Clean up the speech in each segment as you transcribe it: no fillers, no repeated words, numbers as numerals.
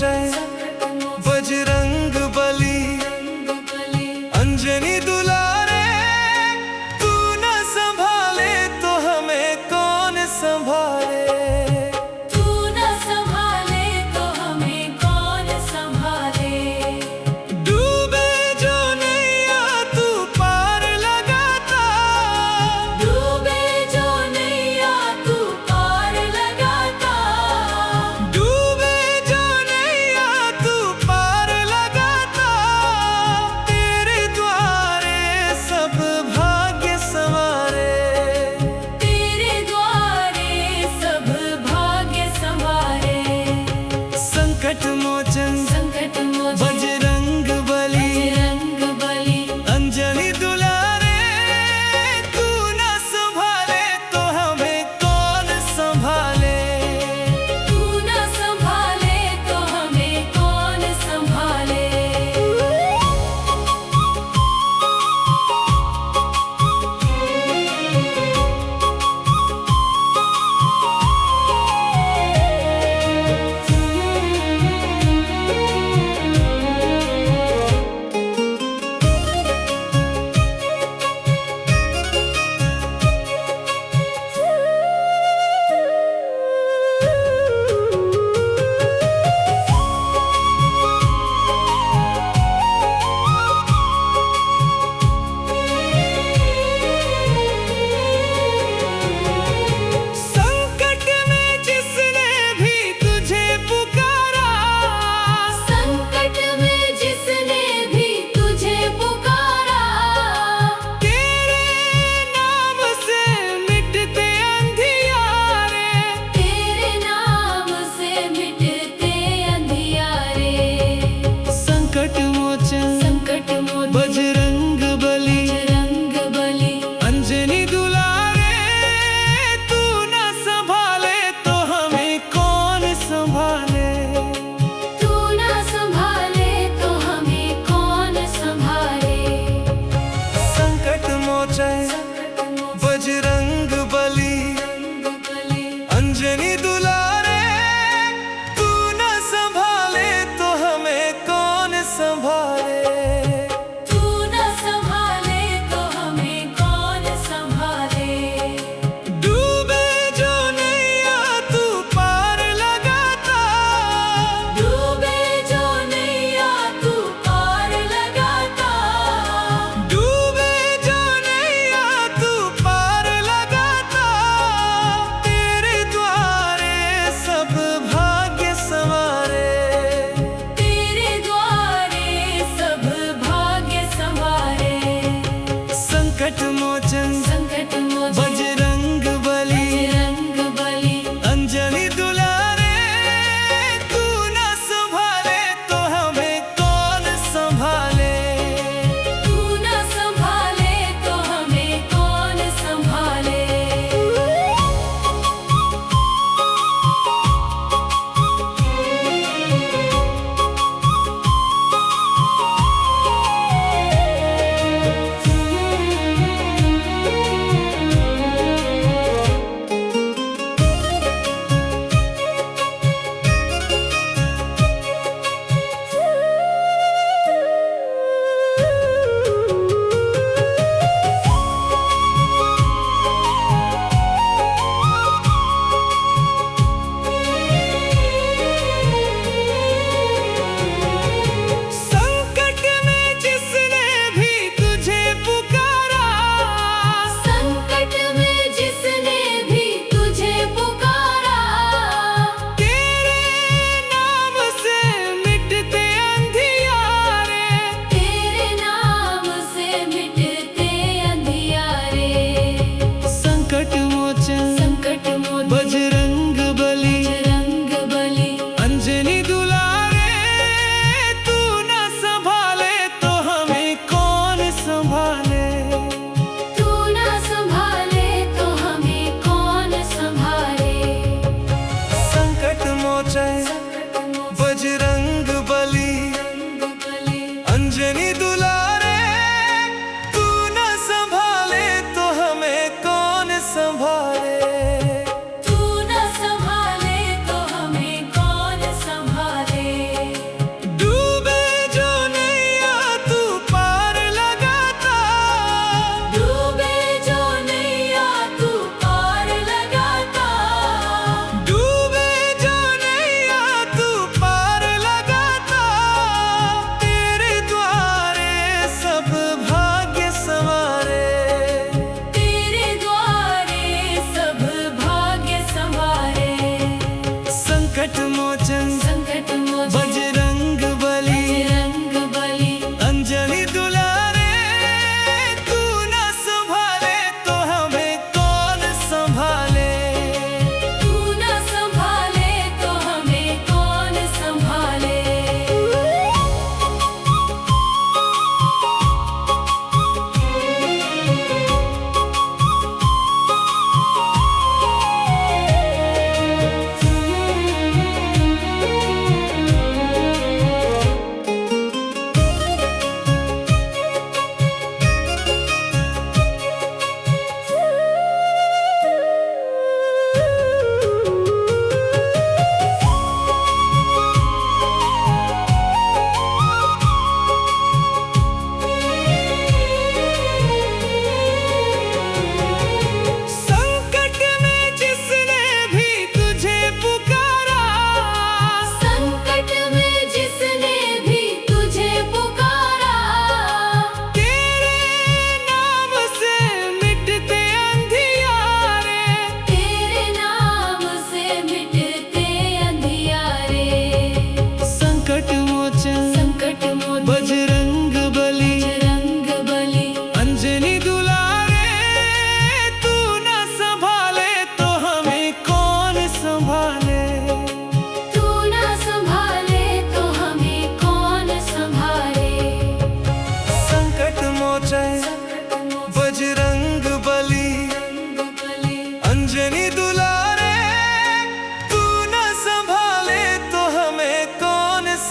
मोचन बजरंग बली अंजनी दुलारे, तू न संभाले तो हमें कौन संभाले। तू न संभाले तो हमें कौन संभाले। डूबे जो नैया तू पार लगाता, डूबे जो नैया तू पार लगाता। डूबे जो नैया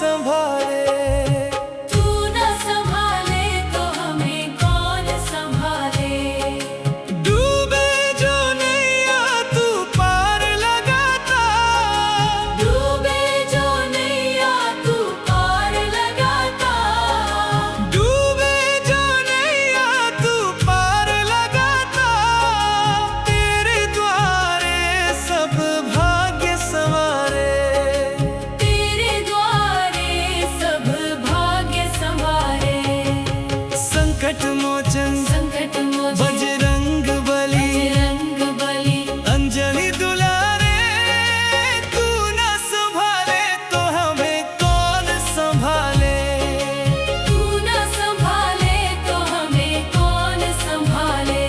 संभाले। तू न संभाले तो हमें कौन संभाले। डूबे जो नैया तू पार लगाता, डूबे जो नैया तू पार लगाता। डूबे जो नैया तू पार लगाता, तेरे द्वारे सब भाग्य संवारे। तेरे द्वारे सब भाग्य संवारे। संकट मोचन संकट मोचन बजरंग बली, बजरंग बली। अंजनी दुलारे, तू न संभाले तो हमें कौन संभाले। तू न संभाले तो हमें कौन संभाले।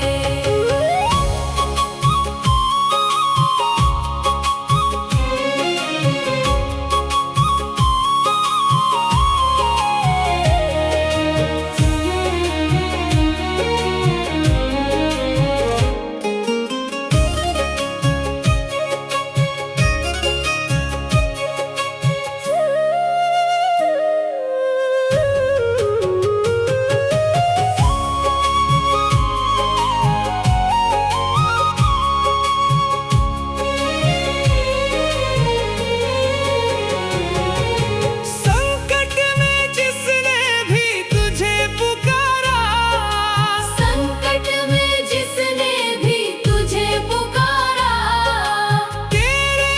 संकट में जिसने भी तुझे पुकारा, संकट में जिसने भी तुझे पुकारा। तेरे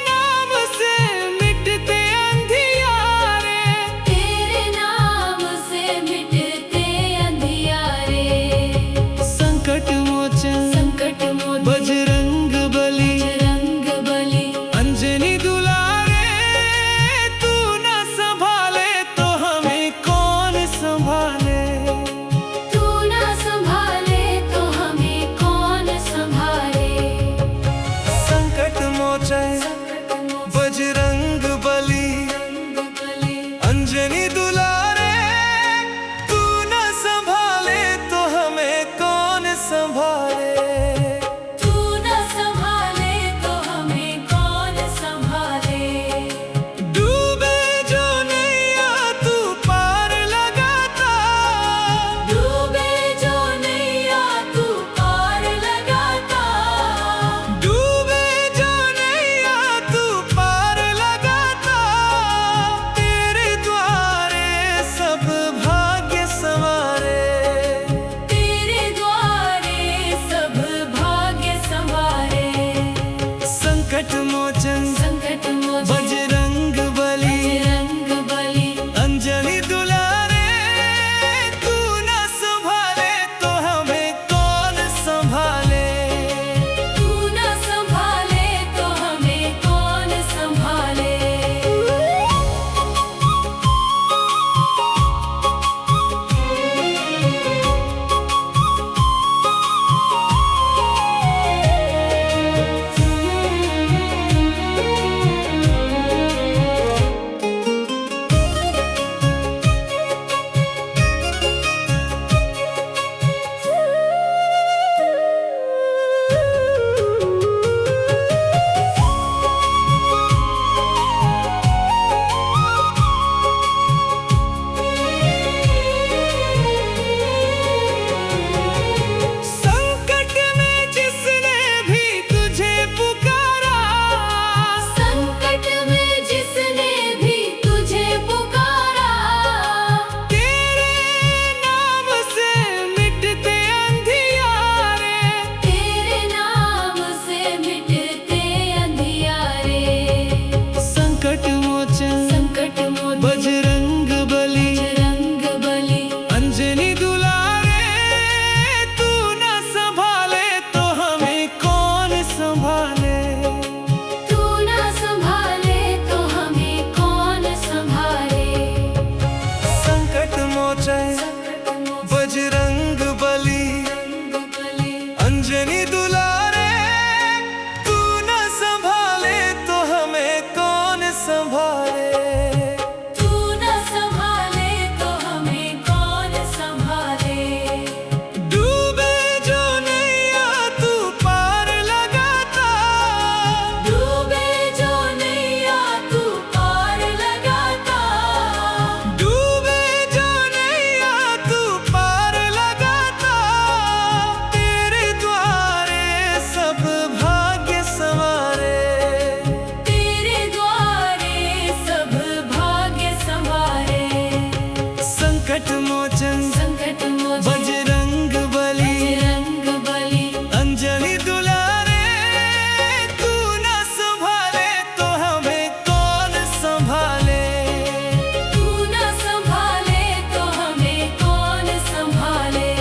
नाम से मिटते अंधियारे। तेरे नाम से मिटते अंधियारे। संकट मोचन संकट मोचन बजरंग बली, बजरंग बली। अंजनी दुलारे, तू न संभाले तो हमें कौन संभाले। तू न संभाले तो हमें कौन संभाले। संकट मोचन संकट मोचन बजरंग बली, बजरंग बली। अंजनी दुलारे, तू न संभाले तो हमें कौन संभाले। तू न संभाले तो हमें कौन संभाले। डूबे जो नैया तू पार लगाता, डूबे जो नैया तू पार लगाता। डूबे जो नैया तू पार लगाता, तेरे द्वारे सब भाग्य संवारे। तेरे द्वारे सब भाग्य संवारे। संकट मोचन संकट मोचन बजरंग बली, बजरंग बली। अंजनी दुलारे, तू न संभाले तो हमें कौन संभाले। तू न संभाले तो हमें कौन संभाले। संकट मोचन संकट मोचन बजरंग बली बजरंग बली अंजलि दुलारे तू न संभाले तो हमें कौन संभाले। तू न संभाले तो हमें कौन संभाले।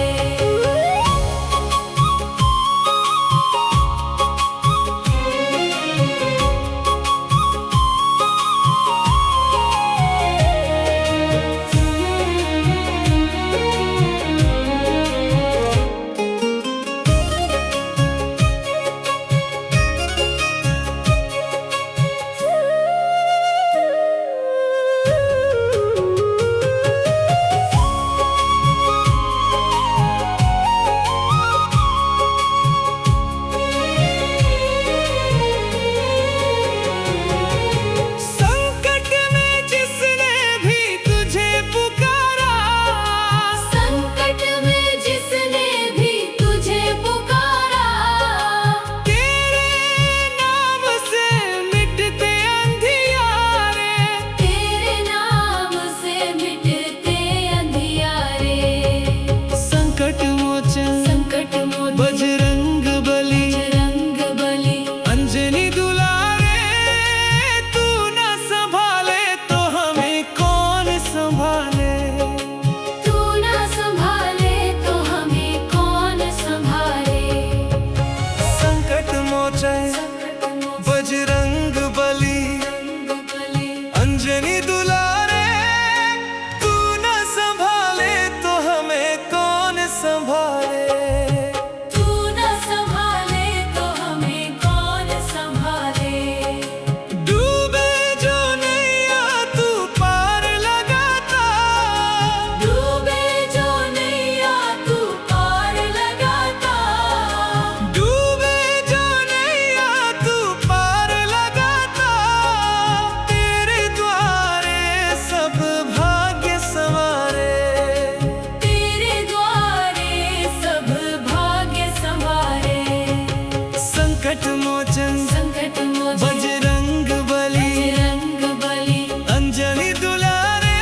संकट में जिसने भी तुझे पुकारा संकट में जिसने भी तुझे पुकारा तेरे नाम से मिटते अंधियारे। तेरे नाम से मिटते अंधियारे। संकट मोचन संकट मोचन बजरंग बली बजरंग बली अंजलि दुलारे तू न संभाले तो हमें कौन संभाले। तू न संभाले तो हमें कौन संभाले। संकट मोचन संकट मोचन बजरंग बली बजरंग बली अंजलि दुलारे तू न संभाले तो हमें कौन संभाले। तू न संभाले तो हमें कौन संभाले। डूबे जो नैया तू पार लगाता डूबे जो नैया तू पार लगाता डूबे जो नैया तू पार लगाता तेरे द्वारे सब भाग्य संवारे। तेरे द्वारे सब भाग्य संवारे। संकट मोचन संकट मोचन बजरंग बली बजरंग बली अंजलि दुलारे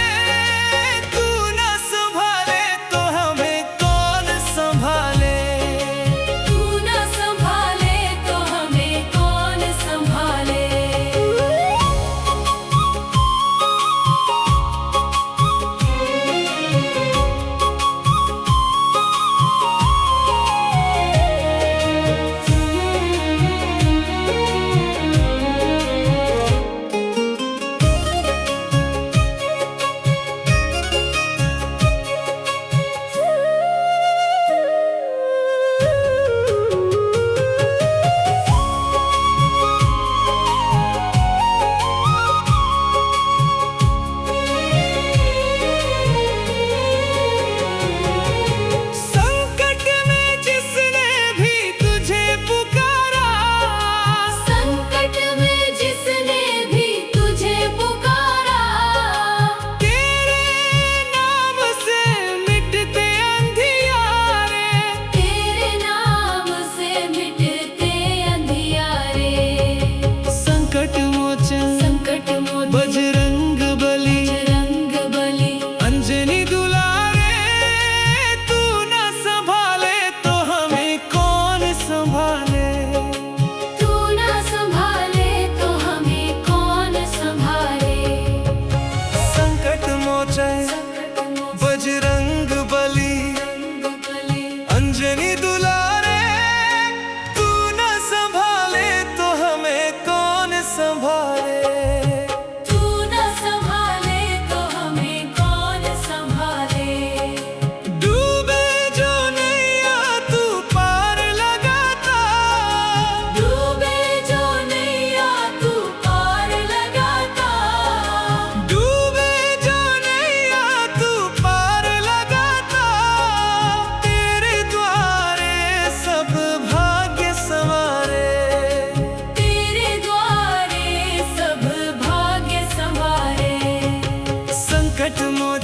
तू न संभाले तो हमें कौन संभाले। तू न संभाले तो हमें कौन संभाले। संकट में जिसने भी तुझे पुकारा संकट में जिसने भी तुझे पुकारा तेरे नाम से मिटते अंधियारे। तेरे नाम से मिटते अंधियारे। संकट मोचन संकट मोचन बजरंग बली बजरंग बली अंजलि दुलारे तू न संभाले तो हमें कौन संभाले। तू न संभाले तो हमें कौन संभाले। संकट मोचन संकट मोचन बजरंग बली बजरंग बली अंजलि दुलारे तू न संभाले तो हमें कौन संभाले। तू न संभाले तो हमें कौन संभाले। डूबे जो नैया तू पार लगाता डूबे जो नैया तू पार लगाता डूबे जो नैया तू पार लगाता तेरे द्वारे सब भाग्य संवारे। तेरे द्वारे सब भाग्य संवारे। संकट मोचन